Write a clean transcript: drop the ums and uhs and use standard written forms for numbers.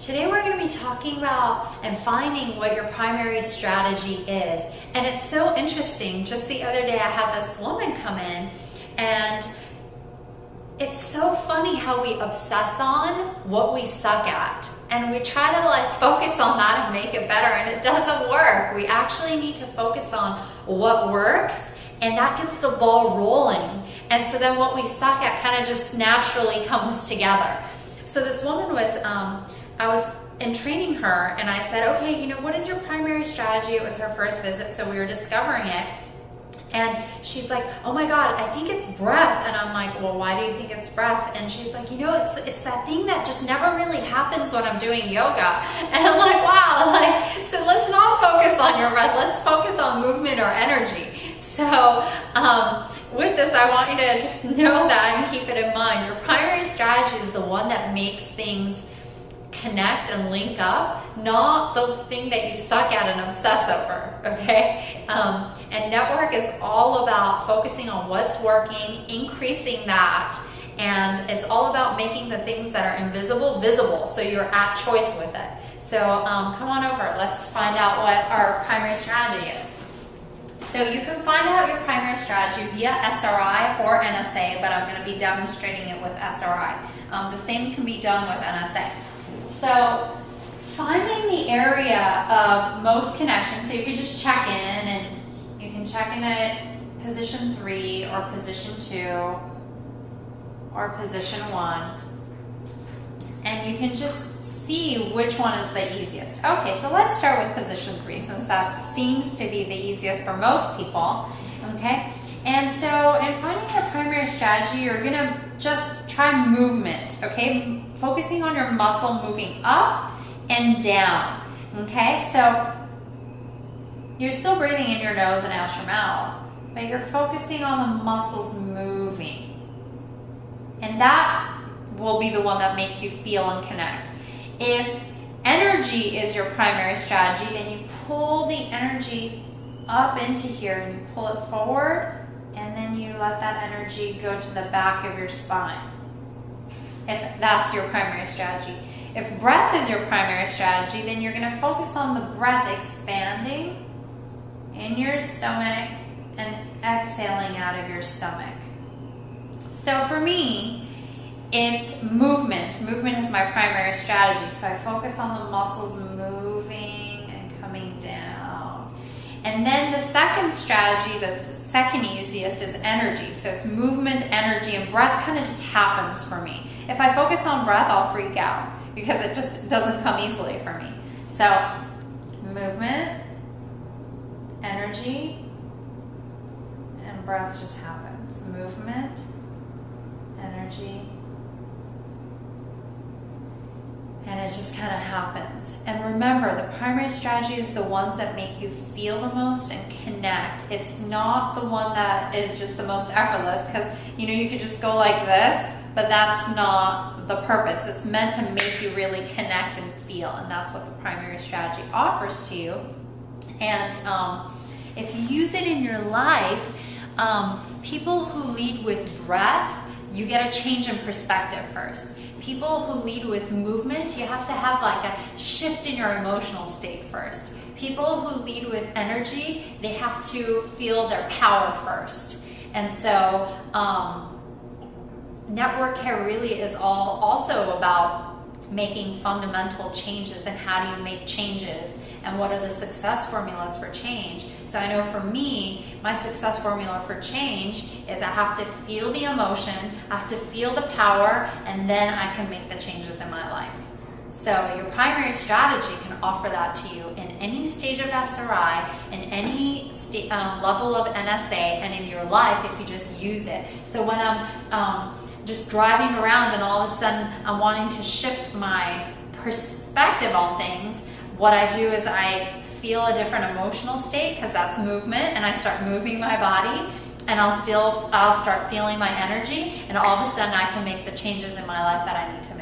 Today we're going to be talking about and finding what your primary strategy is. And it's so interesting. Just the other day I had this woman come in, and it's so funny how we obsess on what we suck at. And we try to focus on that and make it better, and it doesn't work. We actually need to focus on what works, and that gets the ball rolling. And so then what we suck at kind of just naturally comes together. So this woman was, I was in training her, and I said, okay, what is your primary strategy? It was her first visit, so we were discovering it. And she's like, oh my God, I think it's breath. And I'm like, well, why do you think it's breath? And she's like, it's that thing that just never really happens when I'm doing yoga. And I'm like, wow, so let's not focus on your breath. Let's focus on movement or energy. So with this, I want you to just know that and keep it in mind. Your primary strategy is the one that makes things connect and link up, not the thing that you suck at and obsess over, okay? And network is all about focusing on what's working, increasing that, and it's all about making the things that are invisible visible, so you're at choice with it. So come on over, let's find out what our primary strategy is. So you can find out your primary strategy via SRI or NSA, but I'm going to be demonstrating it with SRI. The same can be done with NSA. So finding the area of most connection, so you can just check in, and you can check in at position 3 or position 2 or position 1, and you can just see which one is the easiest. Okay, so let's start with position 3, since that seems to be the easiest for most people, okay? And so in finding your primary strategy, you're going to just try movement, okay? Focusing on your muscle moving up and down, okay? So you're still breathing in your nose and out your mouth, but you're focusing on the muscles moving. And that will be the one that makes you feel and connect. If energy is your primary strategy, then you pull the energy up into here and you pull it forward, and then you let that energy go to the back of your spine, if that's your primary strategy. If breath is your primary strategy, then you're going to focus on the breath expanding in your stomach and exhaling out of your stomach. So for me, it's movement. Movement is my primary strategy. So I focus on the muscles moving and coming down. And then the second strategy, that's the second easiest, is energy. So it's movement, energy, and breath kind of just happens for me. If I focus on breath, I'll freak out because it just doesn't come easily for me. So movement, energy, and breath just happens. Movement, energy, and it just kind of happens. And remember, the primary strategy is the ones that make you feel the most and connect. It's not the one that is just the most effortless, because you could just go like this, but that's not the purpose. It's meant to make you really connect and feel, and that's what the primary strategy offers to you. And if you use it in your life, people who lead with breath, you get a change in perspective first. People who lead with movement, you have to have a shift in your emotional state first. People who lead with energy, they have to feel their power first. And so network care really is also about making fundamental changes, and how do you make changes, and what are the success formulas for change. So I know for me, my success formula for change is I have to feel the emotion, I have to feel the power, and then I can make the changes in my life. So your primary strategy can offer that to you in any stage of SRI, in any level of NSA, and in your life if you just use it. So when I'm just driving around and all of a sudden I'm wanting to shift my perspective on things, what I do is I feel a different emotional state, because that's movement, and I start moving my body, and I'll start feeling my energy, and all of a sudden I can make the changes in my life that I need to make.